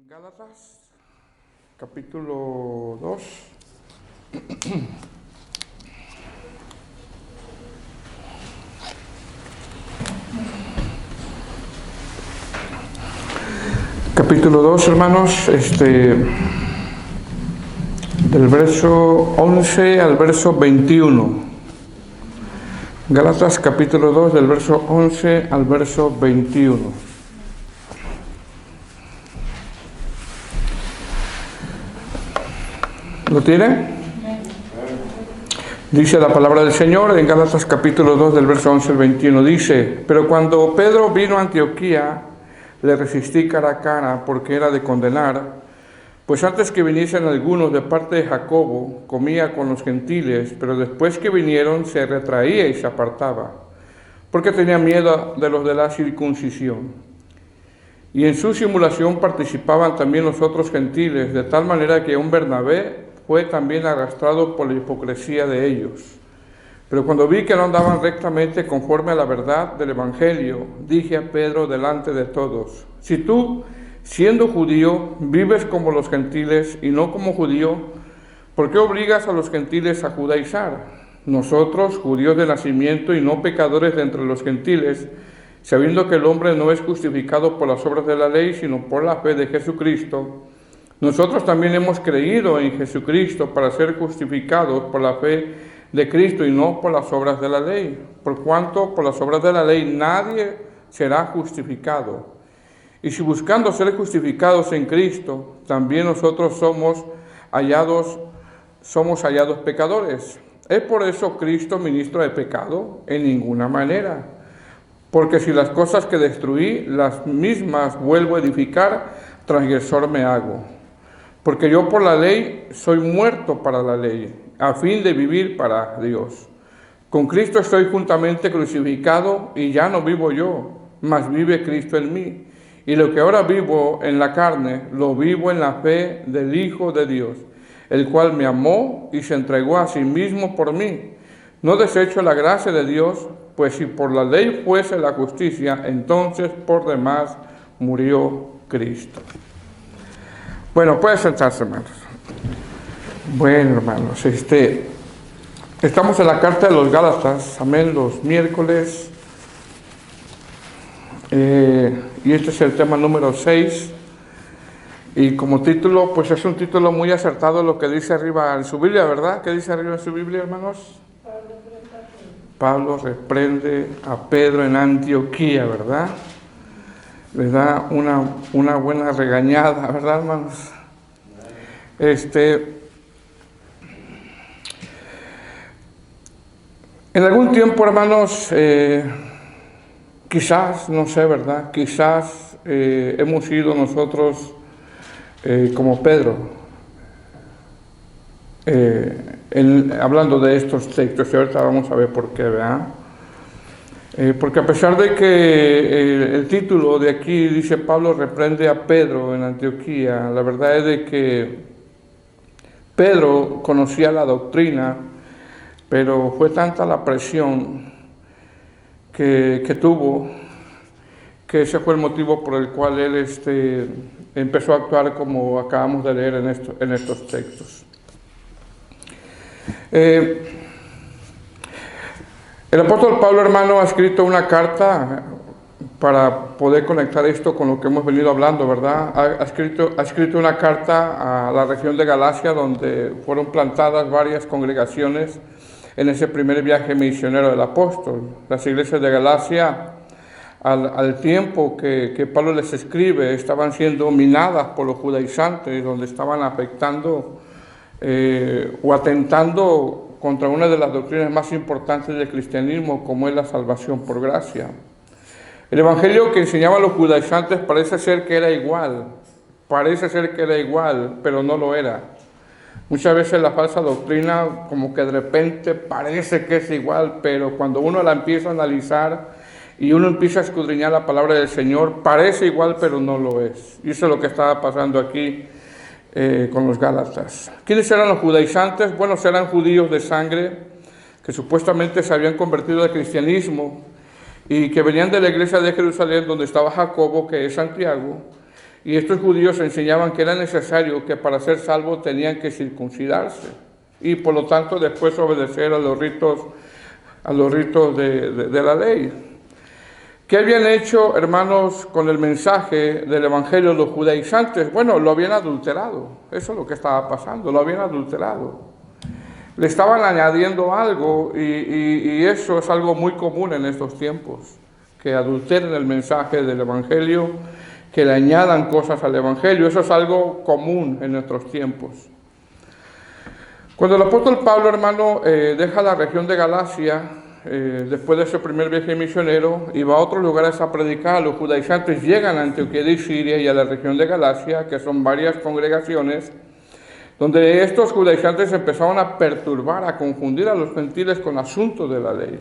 Gálatas, capítulo 2. Capítulo 2, hermanos, del verso 11 al verso 21. Gálatas, capítulo 2, del verso 11 al verso 21. ¿Lo tiene? Dice la palabra del Señor en Gálatas capítulo 2 del verso 11 al 21. Dice: pero cuando Pedro vino a Antioquía, le resistí cara a cara porque era de condenar, pues antes que viniesen algunos de parte de Jacobo, comía con los gentiles, pero después que vinieron se retraía y se apartaba, porque tenía miedo de los de la circuncisión. Y en su simulación participaban también los otros gentiles, de tal manera que un Bernabé fue también arrastrado por la hipocresía de ellos. Pero cuando vi que no andaban rectamente conforme a la verdad del Evangelio, dije a Pedro delante de todos: si tú, siendo judío, vives como los gentiles y no como judío, ¿por qué obligas a los gentiles a judaizar? Nosotros, judíos de nacimiento y no pecadores de entre los gentiles, sabiendo que el hombre no es justificado por las obras de la ley, sino por la fe de Jesucristo, nosotros también hemos creído en Jesucristo para ser justificados por la fe de Cristo y no por las obras de la ley, por cuanto por las obras de la ley nadie será justificado. Y si buscando ser justificados en Cristo, también nosotros somos hallados pecadores. ¿Es por eso Cristo ministro de pecado? En ninguna manera. Porque si las cosas que destruí, las mismas vuelvo a edificar, transgresor me hago. Porque yo por la ley soy muerto para la ley, a fin de vivir para Dios. Con Cristo estoy juntamente crucificado y ya no vivo yo, mas vive Cristo en mí. Y lo que ahora vivo en la carne, lo vivo en la fe del Hijo de Dios, el cual me amó y se entregó a sí mismo por mí. No desecho la gracia de Dios, pues si por la ley fuese la justicia, entonces por demás murió Cristo. Bueno, puede sentarse, hermanos. Bueno, hermanos, estamos en la carta de los Gálatas, amén, los miércoles, y este es el tema número 6, y como título, pues es un título muy acertado lo que dice arriba en su Biblia, ¿verdad? ¿Qué dice arriba en su Biblia, hermanos? Pablo reprende a Pedro en Antioquía, ¿verdad? Le da una buena regañada, ¿verdad, hermanos? En algún tiempo, hermanos, quizás, no sé, ¿verdad? Quizás hemos sido nosotros como Pedro, hablando de estos textos, y ahorita vamos a ver por qué, ¿verdad? Porque a pesar de que el título de aquí dice Pablo reprende a Pedro en Antioquía, la verdad es de que Pedro conocía la doctrina, pero fue tanta la presión que tuvo, que ese fue el motivo por el cual él empezó a actuar como acabamos de leer en estos textos. El apóstol Pablo, hermano, ha escrito una carta para poder conectar esto con lo que hemos venido hablando, ¿verdad? Ha escrito una carta a la región de Galacia, donde fueron plantadas varias congregaciones en ese primer viaje misionero del apóstol. Las iglesias de Galacia, al tiempo que Pablo les escribe, estaban siendo minadas por los judaizantes, donde estaban afectando o atentando contra una de las doctrinas más importantes del cristianismo, como es la salvación por gracia. El evangelio que enseñaban los judaizantes parece ser que era igual, pero no lo era. Muchas veces la falsa doctrina como que de repente parece que es igual, pero cuando uno la empieza a analizar y uno empieza a escudriñar la palabra del Señor, parece igual, pero no lo es. Y eso es lo que estaba pasando aquí con los Gálatas. ¿Quiénes eran los judaizantes? Bueno, eran judíos de sangre que supuestamente se habían convertido al cristianismo y que venían de la iglesia de Jerusalén, donde estaba Jacobo, que es Santiago, y estos judíos enseñaban que era necesario que para ser salvos tenían que circuncidarse y por lo tanto después obedecer a los ritos de la ley. ¿Qué habían hecho, hermanos, con el mensaje del Evangelio los judaizantes? Bueno, lo habían adulterado. Eso es lo que estaba pasando, lo habían adulterado. Le estaban añadiendo algo y eso es algo muy común en estos tiempos, que adulteren el mensaje del Evangelio, que le añadan cosas al Evangelio. Eso es algo común en nuestros tiempos. Cuando el apóstol Pablo, hermano, deja la región de Galacia, después de su primer viaje misionero, y va a otros lugares a predicar, los judaizantes llegan a Antioquía de Siria y a la región de Galacia, que son varias congregaciones, donde estos judaizantes empezaron a perturbar, a confundir a los gentiles con asuntos de la ley.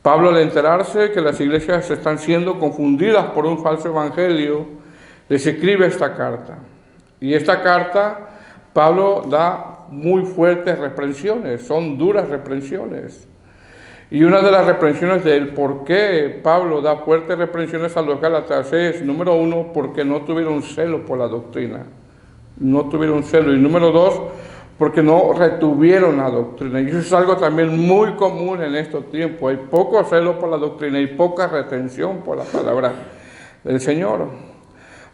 Pablo, al enterarse que las iglesias están siendo confundidas por un falso evangelio, les escribe esta carta. Y esta carta, Pablo da muy fuertes reprensiones, son duras reprensiones. Y una de las reprensiones del por qué Pablo da fuertes reprensiones a los gálatas es, número uno, porque no tuvieron celo por la doctrina. No tuvieron celo. Y número dos, porque no retuvieron la doctrina. Y eso es algo también muy común en estos tiempos. Hay poco celo por la doctrina y poca retención por la palabra del Señor.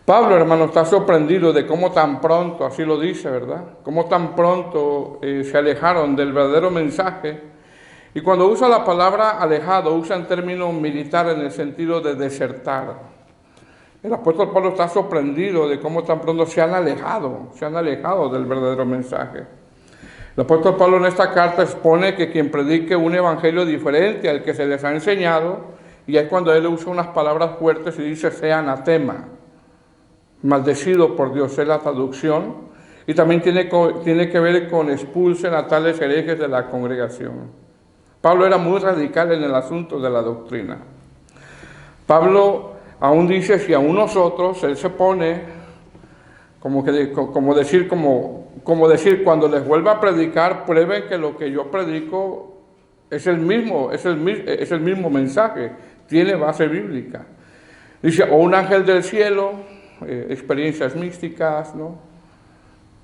Pablo, hermano, está sorprendido de cómo tan pronto, así lo dice, ¿verdad? Cómo tan pronto se alejaron del verdadero mensaje. Y cuando usa la palabra alejado, usa en términos militar en el sentido de desertar. El apóstol Pablo está sorprendido de cómo tan pronto se han alejado del verdadero mensaje. El apóstol Pablo en esta carta expone que quien predique un evangelio diferente al que se les ha enseñado, y es cuando él usa unas palabras fuertes y dice sea anatema, maldecido por Dios, es la traducción, y también tiene que ver con expulsen a tales herejes de la congregación. Pablo era muy radical en el asunto de la doctrina. Pablo aún dice, si aún nosotros, él se pone como decir, cuando les vuelva a predicar, prueben que lo que yo predico es el mismo mensaje, tiene base bíblica. Dice, o un ángel del cielo, experiencias místicas, ¿no?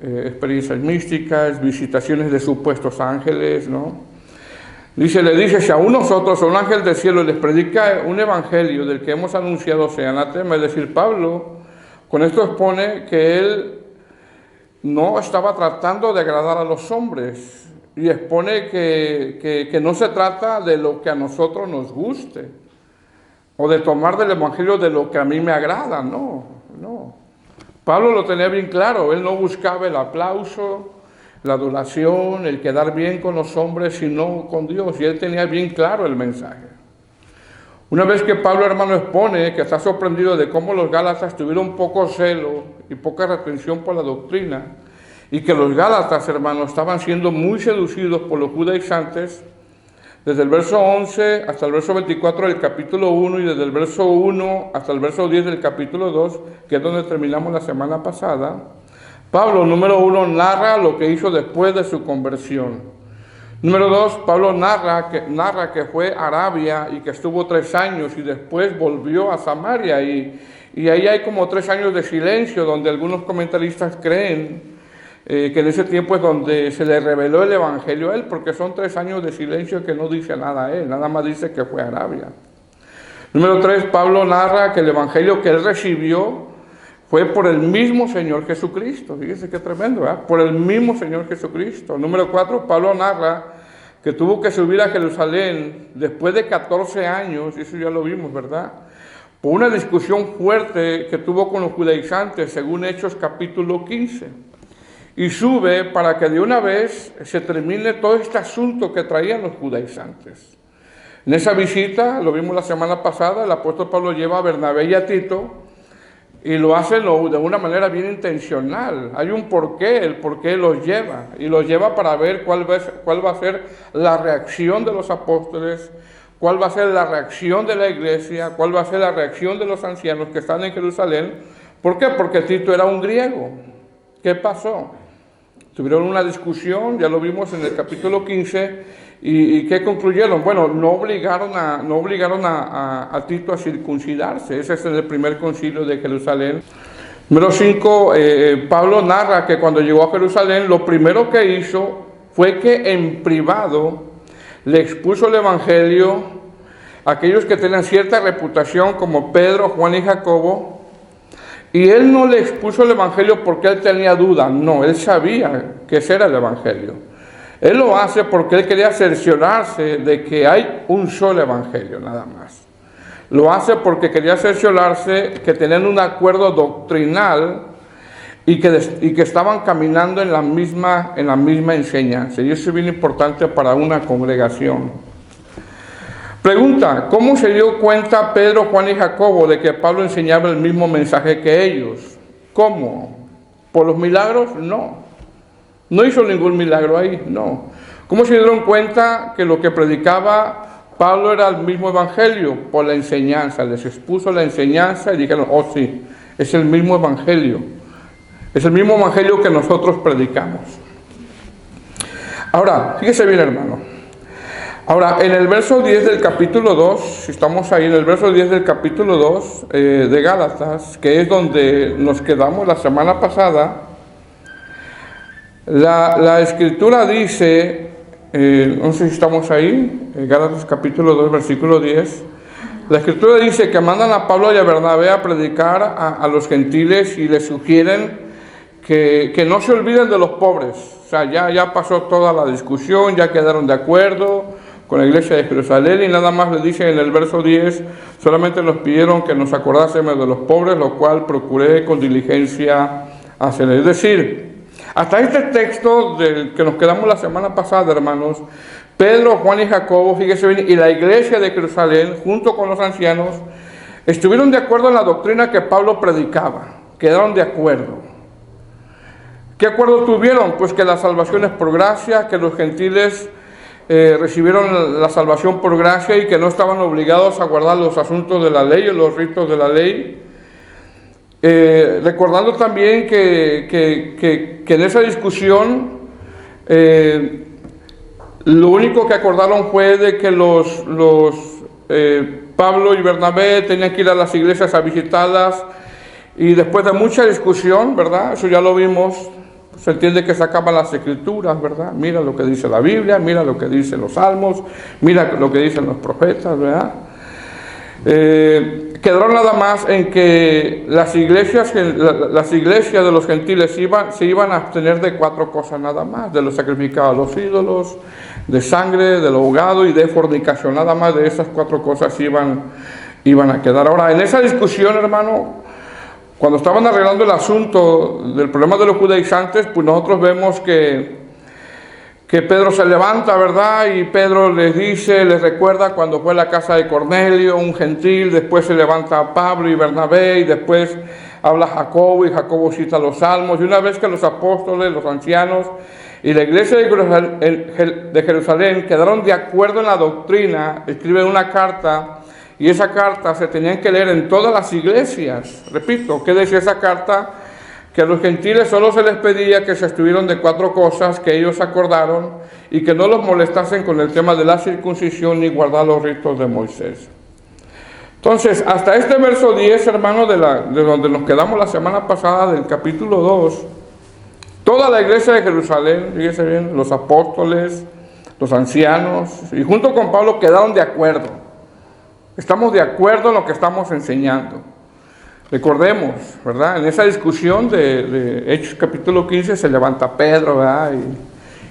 Experiencias místicas, visitaciones de supuestos ángeles, ¿no? Le dice, si aún nosotros, o un ángel del cielo, les predica un evangelio del que hemos anunciado, sea anatema. Es decir, Pablo con esto expone que él no estaba tratando de agradar a los hombres, y expone que no se trata de lo que a nosotros nos guste, o de tomar del evangelio de lo que a mí me agrada, no. Pablo lo tenía bien claro, él no buscaba el aplauso, la adulación, el quedar bien con los hombres, sino con Dios, y él tenía bien claro el mensaje. Una vez que Pablo, hermano, expone que está sorprendido de cómo los gálatas tuvieron poco celo y poca retención por la doctrina, y que los gálatas, hermano, estaban siendo muy seducidos por los judaizantes, desde el verso 11 hasta el verso 24 del capítulo 1, y desde el verso 1 hasta el verso 10 del capítulo 2, que es donde terminamos la semana pasada, Pablo, número 1, narra lo que hizo después de su conversión. Número 2, Pablo narra que fue a Arabia y que estuvo 3 años y después volvió a Samaria. Y ahí hay como 3 años de silencio, donde algunos comentaristas creen que en ese tiempo es donde se le reveló el evangelio a él, porque son 3 años de silencio que no dice nada a él, nada más dice que fue a Arabia. Número 3, Pablo narra que el evangelio que él recibió fue por el mismo Señor Jesucristo. Fíjense qué tremendo, ¿verdad? Por el mismo Señor Jesucristo. Número 4, Pablo narra que tuvo que subir a Jerusalén después de 14 años, y eso ya lo vimos, ¿verdad? Por una discusión fuerte que tuvo con los judaizantes, según Hechos capítulo 15. Y sube para que de una vez se termine todo este asunto que traían los judaizantes. En esa visita, lo vimos la semana pasada, el apóstol Pablo lleva a Bernabé y a Tito, y lo hace de una manera bien intencional. Hay un porqué, el porqué los lleva. Y los lleva para ver cuál va a ser la reacción de los apóstoles, cuál va a ser la reacción de la iglesia, cuál va a ser la reacción de los ancianos que están en Jerusalén. ¿Por qué? Porque Tito era un griego. ¿Qué pasó? Tuvieron una discusión, ya lo vimos en el capítulo 15, ¿y qué concluyeron? Bueno, no obligaron a Tito a circuncidarse. Ese es el primer concilio de Jerusalén. Número 5, Pablo narra que cuando llegó a Jerusalén, lo primero que hizo fue que en privado le expuso el Evangelio a aquellos que tenían cierta reputación como Pedro, Juan y Jacobo, y él no le expuso el Evangelio porque él tenía duda, no, él sabía que ese era el Evangelio. Él lo hace porque él quería cerciorarse de que hay un solo Evangelio, nada más. Lo hace porque quería cerciorarse que tenían un acuerdo doctrinal y que estaban caminando en la misma enseñanza. Y eso es bien importante para una congregación. Pregunta, ¿cómo se dio cuenta Pedro, Juan y Jacobo de que Pablo enseñaba el mismo mensaje que ellos? ¿Cómo? ¿Por los milagros? No. No hizo ningún milagro ahí, no. ¿Cómo se dieron cuenta que lo que predicaba Pablo era el mismo evangelio? Por la enseñanza. Les expuso la enseñanza y dijeron, oh sí, es el mismo evangelio. Es el mismo evangelio que nosotros predicamos. Ahora, fíjese bien, hermano. Ahora, en el verso 10 del capítulo 2, si estamos ahí en el verso 10 del capítulo 2 de Gálatas, que es donde nos quedamos la semana pasada, la escritura dice, no sé si estamos ahí, Gálatas capítulo 2, versículo 10, la escritura dice que mandan a Pablo y a Bernabé a predicar a los gentiles y les sugieren que no se olviden de los pobres. O sea, ya pasó toda la discusión, ya quedaron de acuerdo con la iglesia de Jerusalén y nada más le dicen en el verso 10, solamente nos pidieron que nos acordásemos de los pobres, lo cual procuré con diligencia hacer. Es decir, hasta este texto del que nos quedamos la semana pasada, hermanos, Pedro, Juan y Jacobo, fíjese bien, y la iglesia de Jerusalén, junto con los ancianos, estuvieron de acuerdo en la doctrina que Pablo predicaba, quedaron de acuerdo. ¿Qué acuerdo tuvieron? Pues que la salvación es por gracia, que los gentiles recibieron la salvación por gracia y que no estaban obligados a guardar los asuntos de la ley o los ritos de la ley. Recordando también que en esa discusión lo único que acordaron fue de que Pablo y Bernabé tenían que ir a las iglesias a visitarlas y después de mucha discusión, ¿verdad? Eso ya lo vimos. Se entiende que sacaban las escrituras, ¿verdad? Mira lo que dice la Biblia, mira lo que dicen los salmos, mira lo que dicen los profetas, ¿verdad? Quedaron nada más en que las iglesias de los gentiles se iban a abstener de 4 cosas nada más: de lo sacrificado a los ídolos, de sangre, del ahogado y de fornicación. Nada más de esas 4 cosas iban a quedar. Ahora, en esa discusión, hermano, cuando estaban arreglando el asunto del problema de los judaizantes, pues nosotros vemos que Pedro se levanta, ¿verdad? Y Pedro les recuerda cuando fue a la casa de Cornelio, un gentil. Después se levanta Pablo y Bernabé, y después habla Jacobo, y Jacobo cita los salmos. Y una vez que los apóstoles, los ancianos y la iglesia de Jerusalén quedaron de acuerdo en la doctrina, escriben una carta. Y esa carta se tenían que leer en todas las iglesias. Repito, ¿qué decía esa carta? Que a los gentiles solo se les pedía que se estuvieran de 4 cosas que ellos acordaron y que no los molestasen con el tema de la circuncisión ni guardar los ritos de Moisés. Entonces, hasta este verso 10, hermano, de donde nos quedamos la semana pasada, del capítulo 2, toda la iglesia de Jerusalén, fíjense bien, los apóstoles, los ancianos, y junto con Pablo quedaron de acuerdo. Estamos de acuerdo en lo que estamos enseñando. Recordemos, ¿verdad? En esa discusión de Hechos capítulo 15 se levanta Pedro, ¿verdad?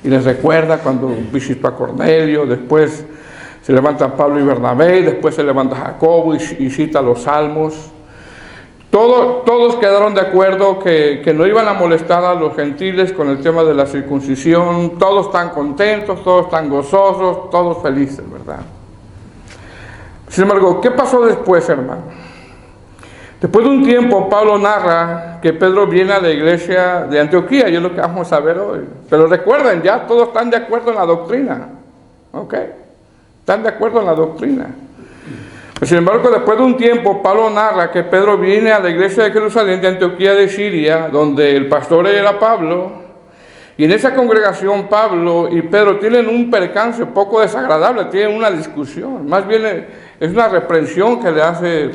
Y les recuerda cuando visitó a Cornelio. Después se levanta Pablo y Bernabé, después se levanta Jacobo y cita los salmos. Todos quedaron de acuerdo que no iban a molestar a los gentiles con el tema de la circuncisión. Todos están contentos, todos están gozosos, todos felices, ¿verdad? Sin embargo, ¿qué pasó después, hermano? Después de un tiempo, Pablo narra que Pedro viene a la iglesia de Antioquía, y es lo que vamos a ver hoy. Pero recuerden, ya todos están de acuerdo en la doctrina, ¿ok? Están de acuerdo en la doctrina. Pero sin embargo, después de un tiempo, Pablo narra que Pedro viene a la iglesia de Jerusalén de Antioquía de Siria, donde el pastor era Pablo. Y en esa congregación Pablo y Pedro tienen un percance poco desagradable, tienen una discusión. Más bien es una reprensión que le hace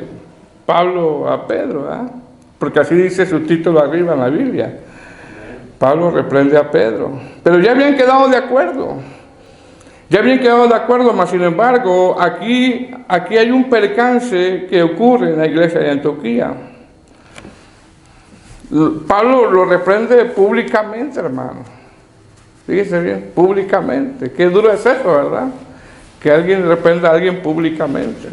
Pablo a Pedro, ¿verdad? porque así dice su título arriba en la Biblia. Pablo reprende a Pedro. Pero ya habían quedado de acuerdo. Ya habían quedado de acuerdo, mas sin embargo, aquí hay un percance que ocurre en la iglesia de Antioquía. Pablo lo reprende públicamente, hermano. Fíjese bien, públicamente. Qué duro es eso, ¿verdad? Que alguien reprenda a alguien públicamente.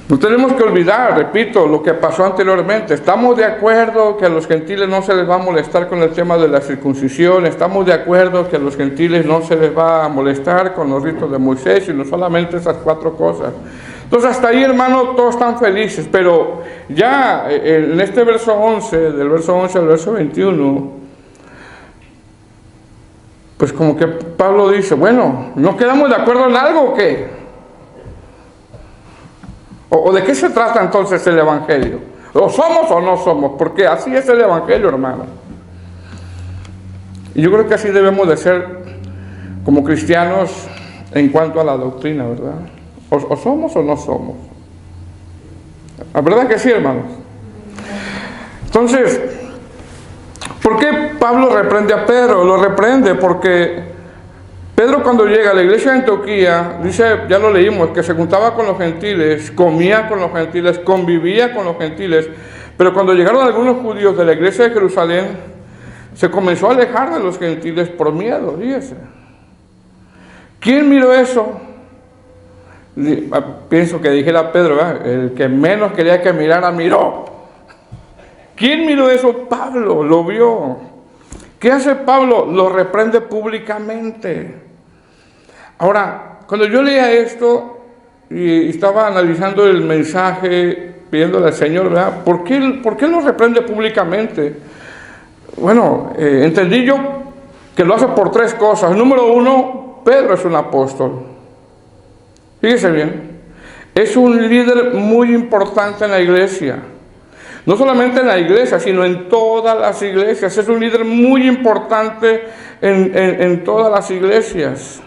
No tenemos que olvidar, repito, lo que pasó anteriormente. Estamos de acuerdo que a los gentiles no se les va a molestar con el tema de la circuncisión. Estamos de acuerdo que a los gentiles no se les va a molestar con los ritos de Moisés, sino solamente esas 4 cosas. Entonces hasta ahí, hermano, todos están felices. Pero ya en este verso 11, del verso 11 al verso 21, pues como que Pablo dice, bueno, ¿no quedamos de acuerdo en algo o qué? ¿O de qué se trata entonces el Evangelio? ¿O somos o no somos? Porque así es el Evangelio, hermano. Y yo creo que así debemos de ser como cristianos en cuanto a la doctrina, ¿verdad? O somos o no somos. ¿La verdad que sí, hermanos? Entonces, ¿por qué Pablo reprende a Pedro? Lo reprende porque Pedro, cuando llega a la iglesia de Antioquía, dice, ya lo leímos, que se juntaba con los gentiles, comía con los gentiles, convivía con los gentiles, pero cuando llegaron algunos judíos de la iglesia de Jerusalén, se comenzó a alejar de los gentiles por miedo, fíjese. ¿Quién miró eso? Pienso que dijera Pedro, ¿verdad? El que menos quería que mirara, miró. ¿Quién miró eso? Pablo, lo vio. ¿Qué hace Pablo? Lo reprende públicamente. Ahora, cuando yo leía esto y estaba analizando el mensaje, pidiéndole al Señor, ¿verdad? ¿Por qué lo reprende públicamente? Bueno, entendí yo que lo hace por 3 cosas. Número 1, Pedro es un apóstol. Fíjese bien, es un líder muy importante en la iglesia. No solamente en la iglesia, sino en todas las iglesias. Es un líder muy importante en todas las iglesias.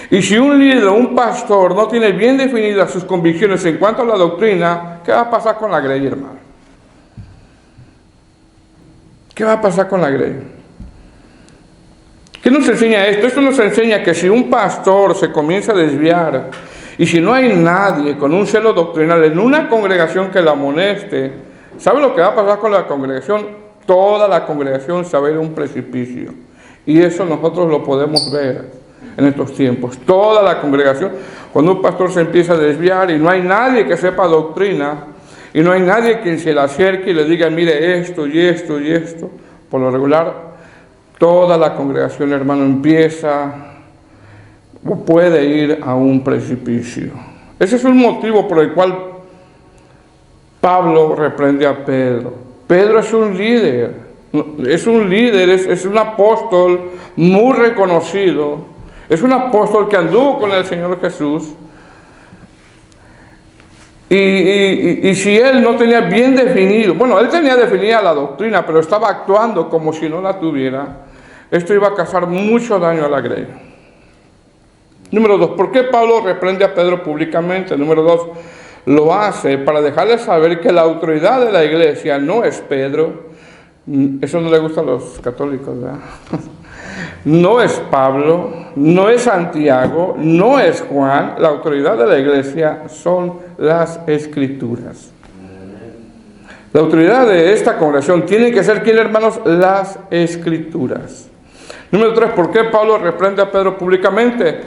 Y si un líder o un pastor no tiene bien definidas sus convicciones en cuanto a la doctrina, ¿qué va a pasar con la grey, hermano? ¿Qué va a pasar con la grey? ¿Qué nos enseña esto? Esto nos enseña que si un pastor se comienza a desviar y si no hay nadie con un celo doctrinal en una congregación que la amoneste, ¿sabe lo que va a pasar con la congregación? Toda la congregación se va a ir a un precipicio. Y eso nosotros lo podemos ver en estos tiempos. Toda la congregación, cuando un pastor se empieza a desviar y no hay nadie que sepa doctrina, y no hay nadie quien se le acerque y le diga, mire esto y esto y esto, por lo regular, toda la congregación, hermano, empieza o puede ir a un precipicio. Ese es un motivo por el cual Pablo reprende a Pedro. Pedro es un líder, es un apóstol muy reconocido, es un apóstol que anduvo con el Señor Jesús. Y si él no tenía bien definido, bueno, él tenía definida la doctrina, pero estaba actuando como si no la tuviera, esto iba a causar mucho daño a la grey. Número 2, ¿por qué Pablo reprende a Pedro públicamente? Número 2, lo hace para dejarle saber que la autoridad de la iglesia no es Pedro. Eso no le gusta a los católicos, ¿verdad? No es Pablo, no es Santiago, no es Juan. La autoridad de la iglesia son las Escrituras. La autoridad de esta congregación tiene que ser, ¿quién, hermanos? Las Escrituras. Número 3, ¿por qué Pablo reprende a Pedro públicamente?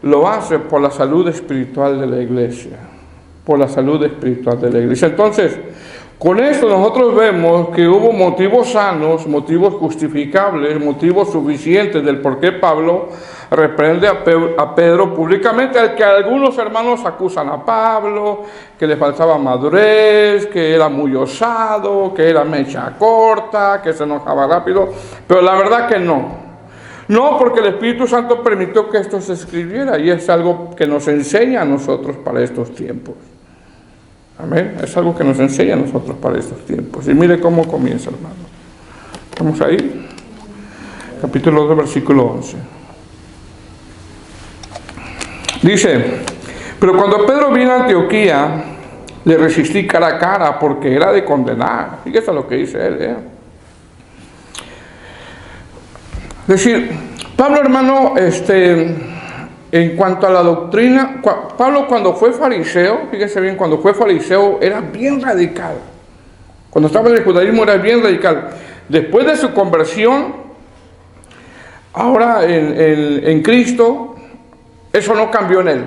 Lo hace por la salud espiritual de la iglesia. Por la salud espiritual de la iglesia. Entonces, con esto nosotros vemos que hubo motivos sanos, motivos justificables, motivos suficientes del por qué Pablo reprende a Pedro públicamente, al que algunos hermanos acusan a Pablo, que le faltaba madurez, que era muy osado, que era mecha corta, que se enojaba rápido, pero la verdad que no. No, porque el Espíritu Santo permitió que esto se escribiera y es algo que nos enseña a nosotros para estos tiempos. Amén. Es algo que nos enseña a nosotros para estos tiempos. Y mire cómo comienza, hermano. Vamos ahí. Capítulo 2, versículo 11. Dice, pero cuando Pedro vino a Antioquía, le resistí cara a cara porque era de condenar. Fíjese lo que dice él, Es decir, Pablo, hermano, en cuanto a la doctrina, Pablo cuando fue fariseo, fíjese bien, cuando fue fariseo era bien radical. Cuando estaba en el judaísmo era bien radical. Después de su conversión, ahora en Cristo, eso no cambió en él.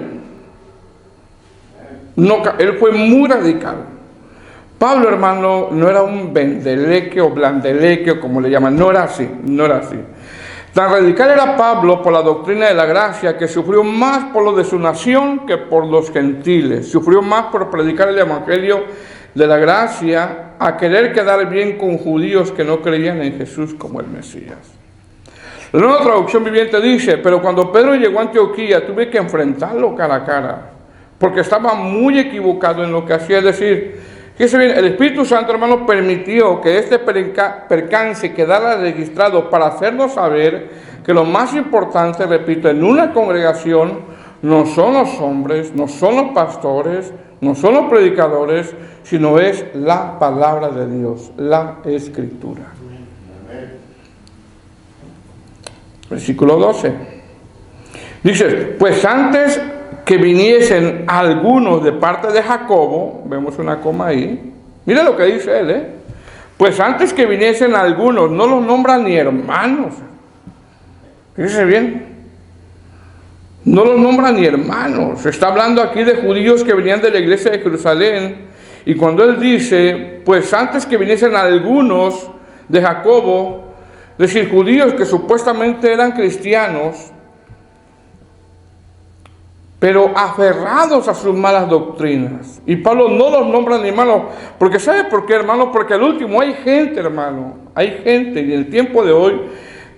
No, él fue muy radical. Pablo, hermano, no era un vendeleque o blandeleque, o como le llaman, no era así. Tan radical era Pablo por la doctrina de la gracia que sufrió más por lo de su nación que por los gentiles. Sufrió más por predicar el evangelio de la gracia a querer quedar bien con judíos que no creían en Jesús como el Mesías. La Nueva Traducción Viviente dice: pero cuando Pedro llegó a Antioquía tuve que enfrentarlo cara a cara, porque estaba muy equivocado en lo que hacía. Es decir, fíjese bien, el Espíritu Santo, hermano, permitió que este percance quedara registrado para hacernos saber que lo más importante, repito, en una congregación no son los hombres, no son los pastores, no son los predicadores, sino es la palabra de Dios, la Escritura. Versículo 12. Dice: pues antes que viniesen algunos de parte de Jacobo, vemos una coma ahí, mire lo que dice él, pues antes que viniesen algunos, no los nombra ni hermanos, fíjese bien, no los nombra ni hermanos. Está hablando aquí de judíos que venían de la iglesia de Jerusalén, y cuando él dice, pues antes que viniesen algunos de Jacobo, es decir, judíos que supuestamente eran cristianos, pero aferrados a sus malas doctrinas. Y Pablo no los nombra ni hermanos, porque ¿sabe por qué, hermano? Porque al último hay gente, hermano, hay gente en el tiempo de hoy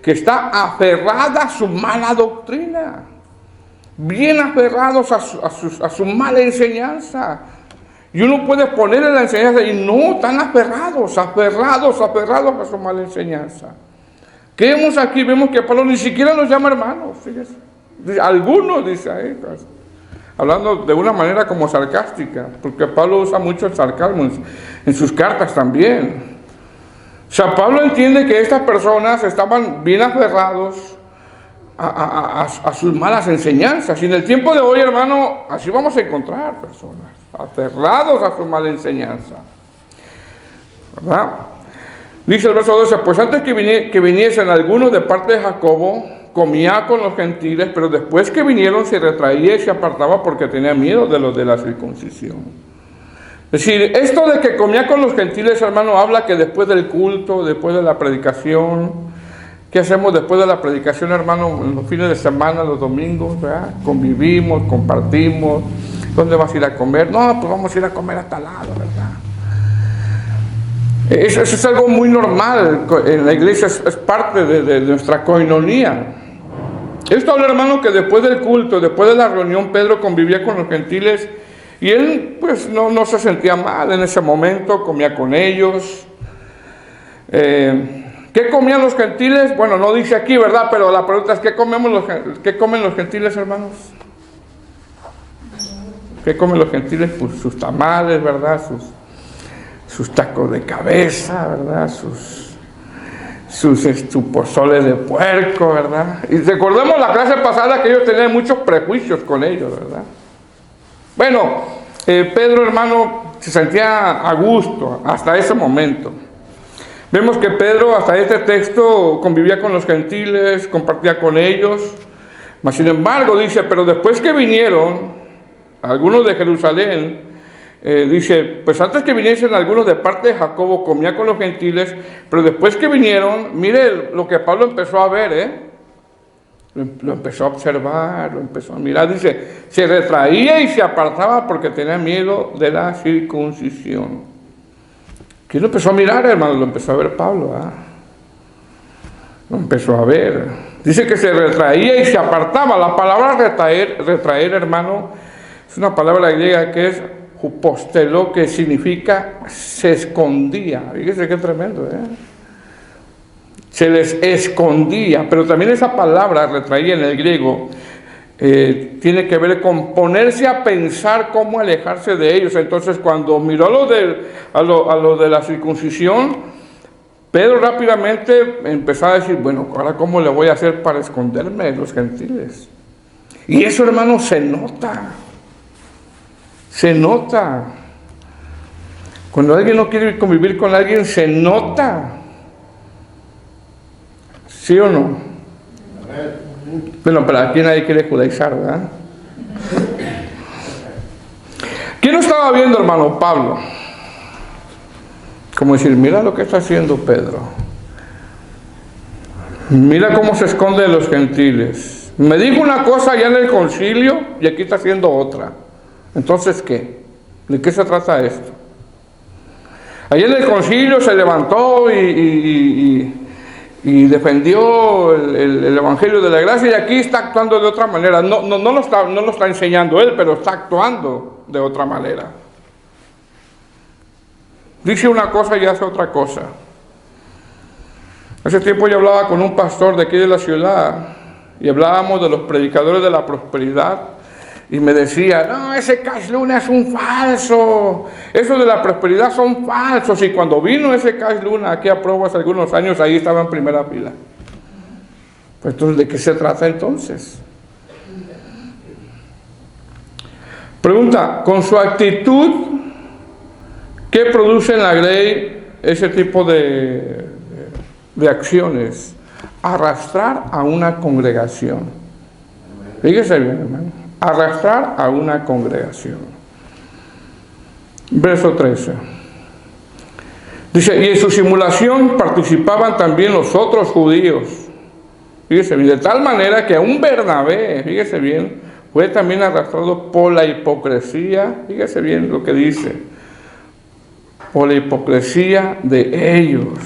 que está aferrada a su mala doctrina, bien aferrados a su mala enseñanza. Y uno puede ponerle la enseñanza y no, están aferrados a su mala enseñanza. ¿Qué vemos aquí? Vemos que Pablo ni siquiera los llama hermanos, fíjese. Algunos, dice ahí, hablando de una manera como sarcástica, porque Pablo usa mucho el sarcasmo en sus cartas también. O sea, Pablo entiende que estas personas estaban bien aferrados a sus malas enseñanzas. Y en el tiempo de hoy, hermano, así vamos a encontrar personas aferrados a su mala enseñanza, ¿verdad? Dice el verso 12: pues antes que viniesen algunos de parte de Jacobo, comía con los gentiles, pero después que vinieron se retraía y se apartaba porque tenía miedo de los de la circuncisión. Es decir, esto de que comía con los gentiles, hermano, habla que después del culto, después de la predicación, ¿qué hacemos después de la predicación, hermano? En los fines de semana, los domingos, ¿verdad? Convivimos, compartimos. ¿Dónde vas a ir a comer? No, pues vamos a ir a comer a tal lado, ¿verdad? Eso es algo muy normal en la iglesia, es parte de nuestra coinonía. Esto habla, hermano, que después del culto, después de la reunión, Pedro convivía con los gentiles y él pues no se sentía mal en ese momento, comía con ellos. ¿Qué comían los gentiles? Bueno, no dice aquí, ¿verdad? Pero la pregunta es, ¿qué comen los gentiles, hermanos? ¿Qué comen los gentiles? Pues sus tamales, ¿verdad? Sus tacos de cabeza, ¿verdad? Su pozole de puerco, ¿verdad? Y recordemos la clase pasada que ellos tenían muchos prejuicios con ellos, ¿verdad? Bueno, Pedro, hermano, se sentía a gusto hasta ese momento. Vemos que Pedro, hasta este texto, convivía con los gentiles, compartía con ellos. Mas, sin embargo, dice, pero después que vinieron algunos de Jerusalén, dice, pues antes que viniesen algunos de parte de Jacobo, comía con los gentiles, pero después que vinieron, mire lo que Pablo empezó a ver, lo empezó a observar, lo empezó a mirar, dice, se retraía y se apartaba porque tenía miedo de la circuncisión. ¿Quién lo empezó a mirar, hermano? Lo empezó a ver Pablo, lo empezó a ver. Dice que se retraía y se apartaba. La palabra retraer, hermano, es una palabra griega que es hupostelo, que significa se escondía. Fíjese qué tremendo, se les escondía. Pero también esa palabra retraía en el griego tiene que ver con ponerse a pensar cómo alejarse de ellos. Entonces, cuando miró a lo de la circuncisión, Pedro rápidamente empezó a decir, bueno, ahora cómo le voy a hacer para esconderme de los gentiles. Y eso, hermano, se nota. Se nota. Cuando alguien no quiere convivir con alguien, se nota. ¿Sí o no? Bueno, pero aquí nadie quiere judaizar, ¿verdad? ¿Quién lo estaba viendo, hermano? Pablo. Como decir, mira lo que está haciendo Pedro. Mira cómo se esconde de los gentiles. Me dijo una cosa allá en el concilio y aquí está haciendo otra. Entonces, ¿qué? ¿De qué se trata esto? Allá en el concilio se levantó y defendió el Evangelio de la Gracia, y aquí está actuando de otra manera. No lo está enseñando él, pero está actuando de otra manera. Dice una cosa y hace otra cosa. Hace tiempo yo hablaba con un pastor de aquí de la ciudad y hablábamos de los predicadores de la prosperidad, y me decía, no, ese Cash Luna es un falso, eso de la prosperidad son falsos. Y cuando vino ese Cash Luna aquí a Provo hace algunos años, ahí estaba en primera fila. Pues entonces, ¿de qué se trata entonces? Pregunta, con su actitud, ¿qué produce en la Grey ese tipo de acciones? Arrastrar a una congregación. Fíjese bien, hermano. Arrastrar a una congregación. Verso 13. Dice, y en su simulación participaban también los otros judíos. Fíjese bien, de tal manera que aún Bernabé, fíjese bien, fue también arrastrado por la hipocresía. Fíjese bien lo que dice. Por la hipocresía de ellos.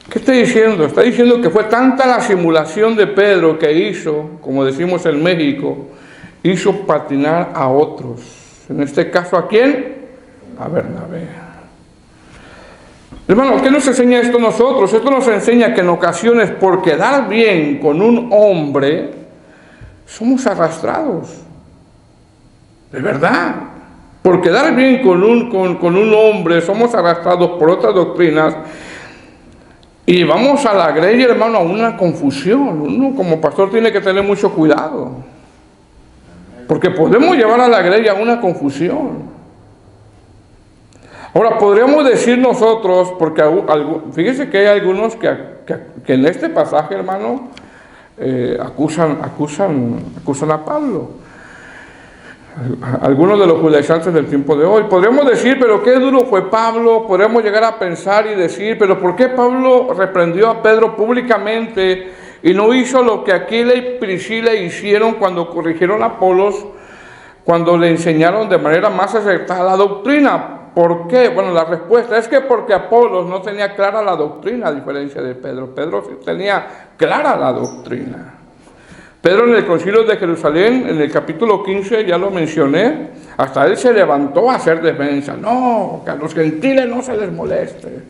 ¿Qué está diciendo? Está diciendo que fue tanta la simulación de Pedro que hizo, como decimos en México, hizo patinar a otros. En este caso, ¿a quién? A Bernabé. Hermano, ¿qué nos enseña esto a nosotros? Esto nos enseña que en ocasiones, por quedar bien con un hombre, somos arrastrados. De verdad. Por quedar bien con un hombre, somos arrastrados por otras doctrinas. Y vamos a la Grey, hermano, a una confusión. Uno como pastor tiene que tener mucho cuidado, porque podemos llevar a la Grey a una confusión. Ahora, podríamos decir nosotros, porque fíjese que hay algunos que en este pasaje, hermano, acusan a Pablo. Algunos de los judaizantes del tiempo de hoy. Podríamos decir, pero qué duro fue Pablo. Podríamos llegar a pensar y decir, pero ¿por qué Pablo reprendió a Pedro públicamente y no hizo lo que Aquila y Priscila hicieron cuando corrigieron a Apolos, cuando le enseñaron de manera más acertada la doctrina? ¿Por qué? Bueno, la respuesta es que porque Apolos no tenía clara la doctrina, a diferencia de Pedro. Pedro sí tenía clara la doctrina. Pedro en el concilio de Jerusalén, en el capítulo 15, ya lo mencioné, hasta él se levantó a hacer defensa. No, que a los gentiles no se les moleste.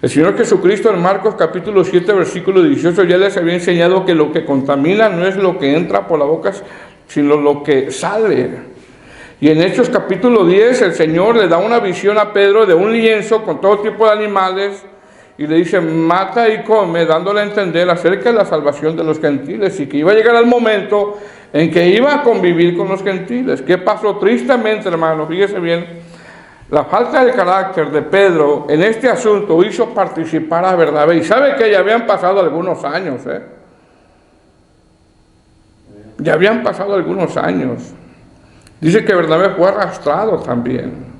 El Señor Jesucristo en Marcos capítulo 7, versículo 18, ya les había enseñado que lo que contamina no es lo que entra por la boca, sino lo que sale. Y en Hechos capítulo 10, el Señor le da una visión a Pedro de un lienzo con todo tipo de animales, y le dice, mata y come, dándole a entender acerca de la salvación de los gentiles, y que iba a llegar el momento en que iba a convivir con los gentiles. ¿Qué pasó? Tristemente, hermano, fíjese bien, la falta de carácter de Pedro en este asunto hizo participar a Bernabé. Y sabe que ya habían pasado algunos años, ya habían pasado algunos años. Dice que Bernabé fue arrastrado también.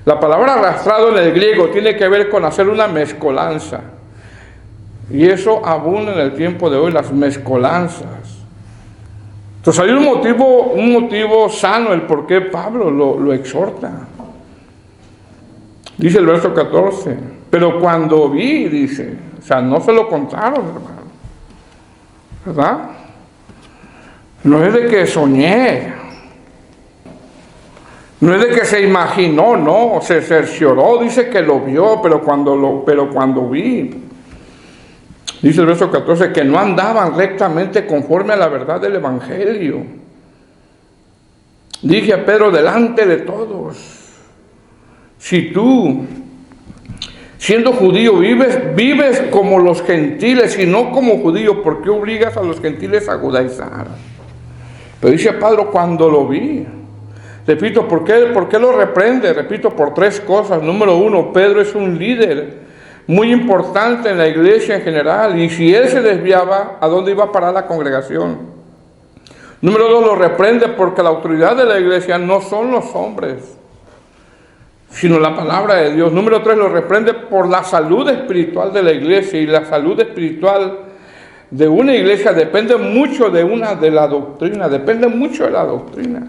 La palabra arrastrado en el griego tiene que ver con hacer una mezcolanza. Y eso abunda en el tiempo de hoy, las mezcolanzas. Entonces hay un motivo sano el por qué Pablo lo exhorta. Dice el verso 14, pero cuando vi, dice, o sea, no se lo contaron, hermano. ¿Verdad? No es de que soñé. No es de que se imaginó, no, se cercioró, dice que lo vio, pero cuando vi. Dice el verso 14, que no andaban rectamente conforme a la verdad del Evangelio. Dije a Pedro delante de todos, si tú, siendo judío, vives como los gentiles y no como judío, ¿por qué obligas a los gentiles a judaizar? Pero dice Pedro, cuando lo vi, repito, ¿por qué lo reprende? Repito, por tres cosas. Número uno, Pedro es un líder muy importante en la iglesia en general, y si él se desviaba, ¿a dónde iba a parar la congregación? Número dos, lo reprende porque la autoridad de la iglesia no son los hombres, sino la palabra de Dios. Número tres, lo reprende por la salud espiritual de la iglesia, y la salud espiritual de una iglesia depende mucho de la doctrina, depende mucho de la doctrina.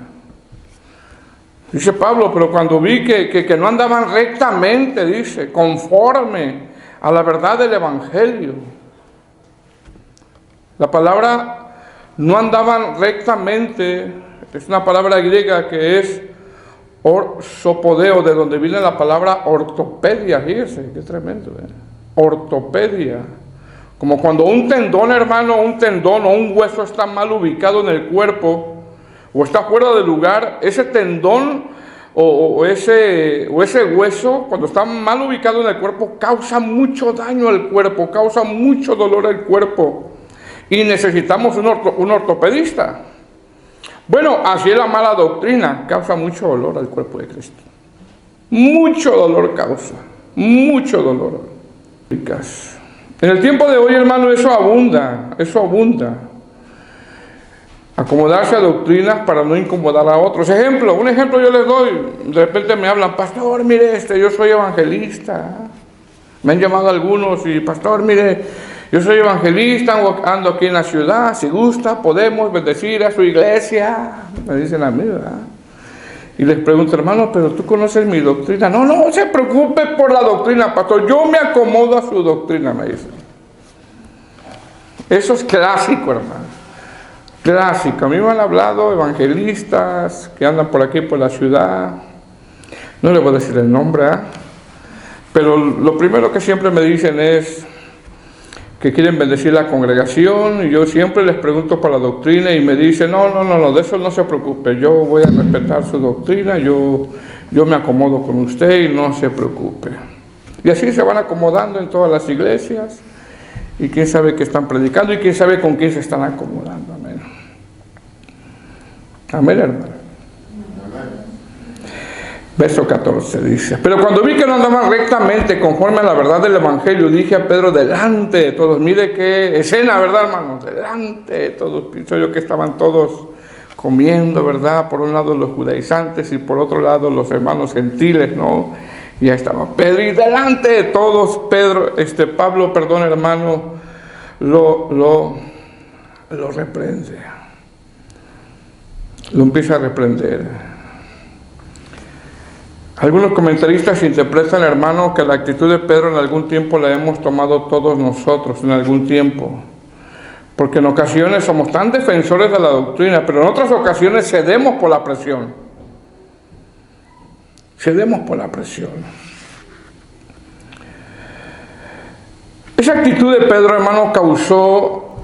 Dice Pablo, pero cuando vi que no andaban rectamente, dice, conforme a la verdad del Evangelio. La palabra no andaban rectamente es una palabra griega que es orsopodeo, de donde viene la palabra ortopedia. Fíjese, qué tremendo, ortopedia. Como cuando un tendón, hermano, un tendón o un hueso está mal ubicado en el cuerpo, o está fuera de lugar, ese tendón o ese hueso, cuando está mal ubicado en el cuerpo, causa mucho daño al cuerpo, causa mucho dolor al cuerpo, y necesitamos un ortopedista. Bueno, así es la mala doctrina, causa mucho dolor al cuerpo de Cristo. Mucho dolor causa, mucho dolor. En el tiempo de hoy, hermano, eso abunda. Acomodarse a doctrinas para no incomodar a otros. Un ejemplo yo les doy. De repente me hablan, pastor, mire, yo soy evangelista. Me han llamado algunos y, pastor, mire, yo soy evangelista, ando aquí en la ciudad, si gusta, podemos bendecir a su iglesia. Me dicen a mí, ¿verdad? Y les pregunto, hermano, pero tú conoces mi doctrina. No se preocupe por la doctrina, pastor, yo me acomodo a su doctrina, me dicen. Eso es clásico, hermano. Clásico. A mí me han hablado evangelistas que andan por aquí, por la ciudad. No les voy a decir el nombre, pero lo primero que siempre me dicen es que quieren bendecir la congregación, y yo siempre les pregunto por la doctrina y me dicen, no, de eso no se preocupe, yo voy a respetar su doctrina, yo me acomodo con usted y no se preocupe. Y así se van acomodando en todas las iglesias, y quién sabe qué están predicando y quién sabe con quién se están acomodando. Amén. Amén, hermano. Verso 14 dice, pero cuando vi que no andaban rectamente conforme a la verdad del Evangelio, dije a Pedro delante de todos. Mire qué escena, ¿verdad, hermano? Delante de todos. Pienso yo que estaban todos comiendo, ¿verdad? Por un lado los judaizantes y por otro lado los hermanos gentiles, ¿no? Y ahí estaba Pedro, y delante de todos Pablo, hermano, lo reprende. Lo empieza a reprender. Algunos comentaristas interpretan, hermano, que la actitud de Pedro en algún tiempo la hemos tomado todos nosotros, en algún tiempo. Porque en ocasiones somos tan defensores de la doctrina, pero en otras ocasiones cedemos por la presión. Cedemos por la presión. Esa actitud de Pedro, hermano, causó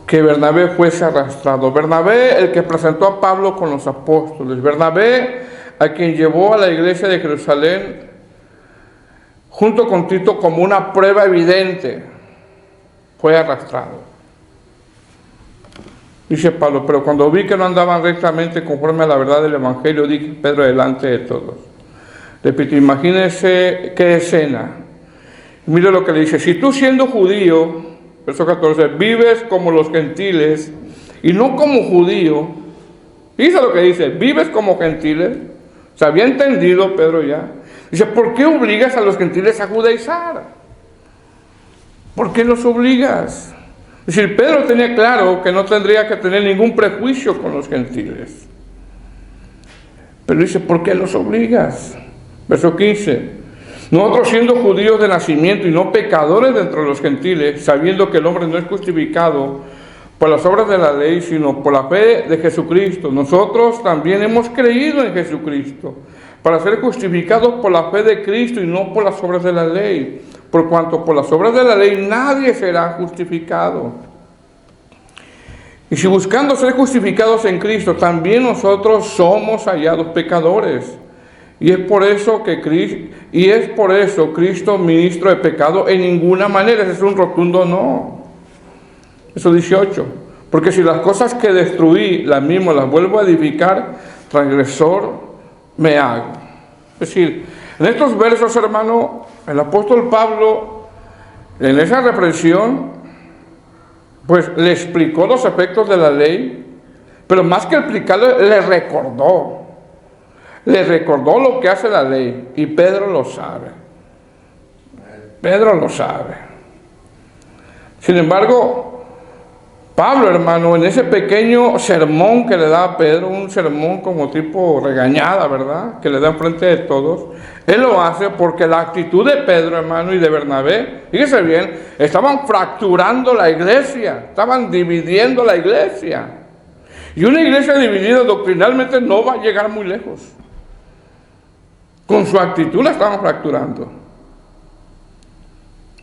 que Bernabé fuese arrastrado. Bernabé, el que presentó a Pablo con los apóstoles. Bernabé, a quien llevó a la iglesia de Jerusalén junto con Tito como una prueba evidente, fue arrastrado. Dice Pablo, pero cuando vi que no andaban rectamente conforme a la verdad del Evangelio, dije Pedro delante de todos. Repito, imagínense qué escena. Mire lo que le dice, si tú siendo judío, verso 14, vives como los gentiles y no como judío, dice lo que dice, vives como gentiles. Se había entendido Pedro ya. Dice, ¿por qué obligas a los gentiles a judaizar? ¿Por qué los obligas? Es decir, Pedro tenía claro que no tendría que tener ningún prejuicio con los gentiles. Pero dice, ¿por qué los obligas? Verso 15. Nosotros siendo judíos de nacimiento y no pecadores dentro de los gentiles, sabiendo que el hombre no es justificado por las obras de la ley, sino por la fe de Jesucristo. Nosotros también hemos creído en Jesucristo, para ser justificados por la fe de Cristo y no por las obras de la ley. por cuanto por las obras de la ley nadie será justificado. Y si buscando ser justificados en Cristo, también nosotros somos hallados pecadores. Y es por eso Cristo, ministro de pecado, en ninguna manera. Ese es un rotundo no. Eso 18. Porque si las cosas que destruí, las mismas las vuelvo a edificar, transgresor me hago. Es decir, en estos versos, hermano, el apóstol Pablo, en esa reprensión, pues le explicó los efectos de la ley, pero más que explicarle, le recordó lo que hace la ley, y Pedro lo sabe. Pedro lo sabe. Sin embargo, Pablo, hermano, en ese pequeño sermón que le da a Pedro, un sermón como tipo regañada, ¿verdad?, que le da enfrente de todos, él lo hace porque la actitud de Pedro, hermano, y de Bernabé, fíjese bien, estaban fracturando la iglesia, estaban dividiendo la iglesia. Y una iglesia dividida doctrinalmente no va a llegar muy lejos. Con su actitud la estaban fracturando.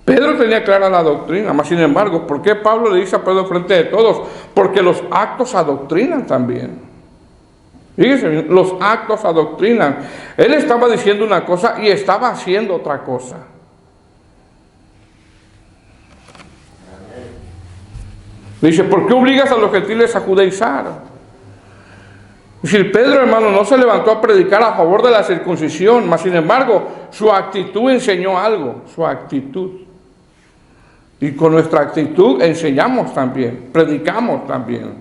Pedro tenía clara la doctrina, mas sin embargo, ¿por qué Pablo le dice a Pedro frente de todos? Porque los actos adoctrinan también. Fíjense bien, los actos adoctrinan. Él estaba diciendo una cosa y estaba haciendo otra cosa. Dice, ¿por qué obligas a los gentiles a judaizar? Es decir, Pedro, hermano, no se levantó a predicar a favor de la circuncisión, mas sin embargo, su actitud enseñó algo, su actitud. Y con nuestra actitud enseñamos también, predicamos también.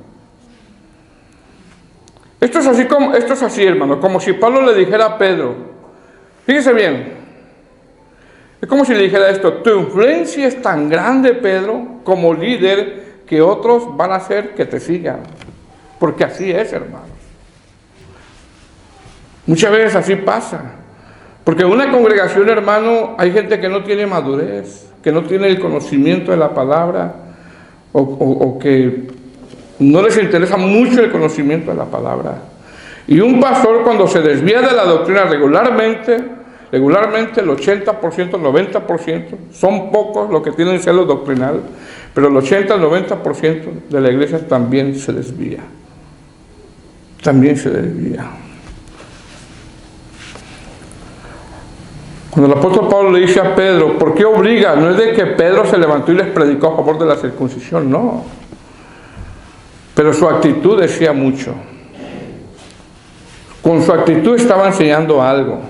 Esto es así, hermano, como si Pablo le dijera a Pedro, fíjese bien, es como si le dijera esto: tu influencia es tan grande, Pedro, como líder, que otros van a hacer que te sigan. Porque así es, hermano. Muchas veces así pasa. Porque en una congregación, hermano, hay gente que no tiene madurez, que no tiene el conocimiento de la palabra, o que no les interesa mucho el conocimiento de la palabra. Y un pastor, cuando se desvía de la doctrina regularmente el 80%, el 90%, son pocos los que tienen celo doctrinal, pero el 80, el 90% de la iglesia también se desvía. También se desvía. Cuando el apóstol Pablo le dice a Pedro, ¿por qué obliga? No es de que Pedro se levantó y les predicó a favor de la circuncisión, no. Pero su actitud decía mucho. Con su actitud estaba enseñando algo.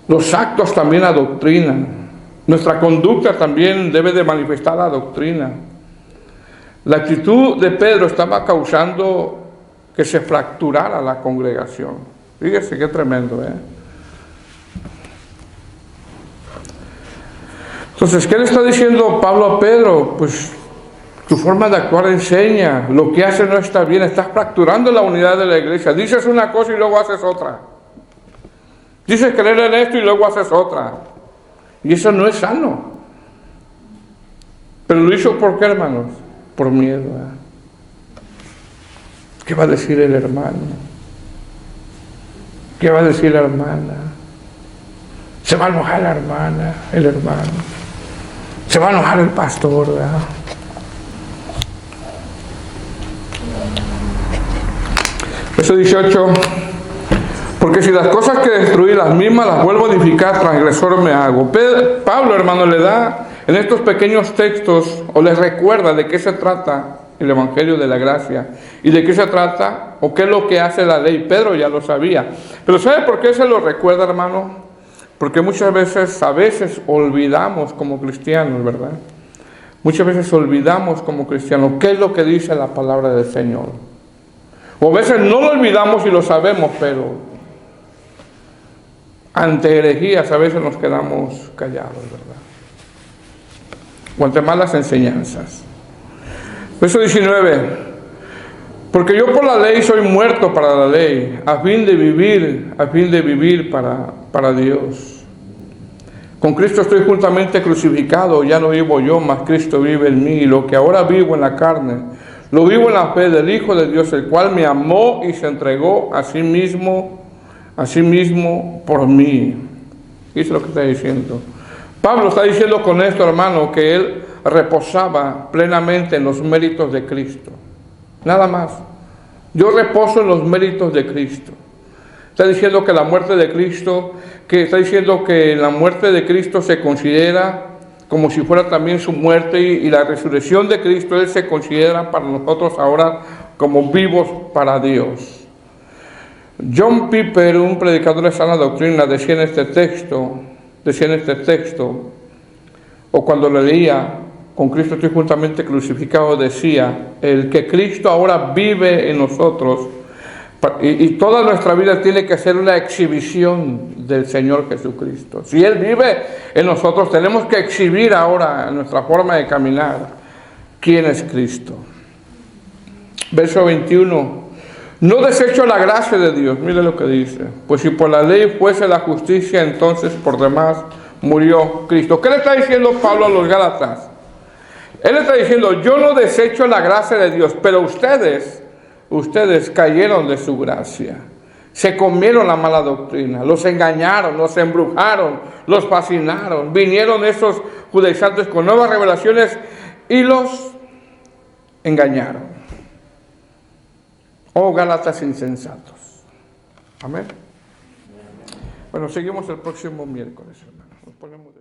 Los actos también adoctrinan. Nuestra conducta también debe de manifestar la doctrina. La actitud de Pedro estaba causando que se fracturara la congregación. Fíjese qué tremendo, ¿eh? Entonces, ¿qué le está diciendo Pablo a Pedro? Pues tu forma de actuar enseña, lo que hace no está bien, estás fracturando la unidad de la iglesia. Dices una cosa y luego haces otra. Dices creer en esto y luego haces otra. Y eso no es sano. Pero lo hizo ¿por qué, hermanos? Por miedo. ¿Qué va a decir el hermano? ¿Qué va a decir la hermana? Se va a enojar la hermana, el hermano. Se va a enojar el pastor, ¿verdad? Verso 18. Porque si las cosas que destruí, las mismas las vuelvo a edificar, transgresor me hago. Pablo, hermano, le da en estos pequeños textos, o les recuerda de qué se trata el Evangelio de la Gracia, y de qué se trata, o qué es lo que hace la ley. Pedro ya lo sabía. Pero ¿sabe por qué se lo recuerda, hermano? Porque muchas veces, olvidamos como cristianos, ¿verdad? Muchas veces olvidamos como cristianos qué es lo que dice la palabra del Señor. O a veces no lo olvidamos y lo sabemos, pero ante herejías a veces nos quedamos callados, ¿verdad? O ante malas enseñanzas. Verso 19. Porque yo por la ley soy muerto para la ley, a fin de vivir para Dios. Con Cristo estoy juntamente crucificado, ya no vivo yo, mas Cristo vive en mí. Y lo que ahora vivo en la carne, lo vivo en la fe del Hijo de Dios, el cual me amó y se entregó a sí mismo por mí. ¿Qué es lo que está diciendo? Pablo está diciendo con esto, hermano, que él reposaba plenamente en los méritos de Cristo. Nada más. Yo reposo en los méritos de Cristo. Está diciendo que la muerte de Cristo, está diciendo que la muerte de Cristo se considera como si fuera también su muerte, y la resurrección de Cristo, Él se considera para nosotros ahora como vivos para Dios. John Piper, un predicador de sana doctrina, decía en este texto, o cuando le leía, con Cristo estoy juntamente crucificado, decía, el que Cristo ahora vive en nosotros, y toda nuestra vida tiene que ser una exhibición del Señor Jesucristo. Si Él vive en nosotros, tenemos que exhibir ahora nuestra forma de caminar quién es Cristo. Verso 21. No desecho la gracia de Dios, mire lo que dice, pues si por la ley fuese la justicia, entonces por demás murió Cristo. ¿Qué le está diciendo Pablo a los Gálatas? Él está diciendo, yo no desecho la gracia de Dios, pero ustedes cayeron de su gracia, se comieron la mala doctrina, los engañaron, los embrujaron, los fascinaron, vinieron esos judaizantes con nuevas revelaciones y los engañaron. Oh, Gálatas insensatos. Amén. Bueno, seguimos el próximo miércoles, hermanos. Nos ponemos de...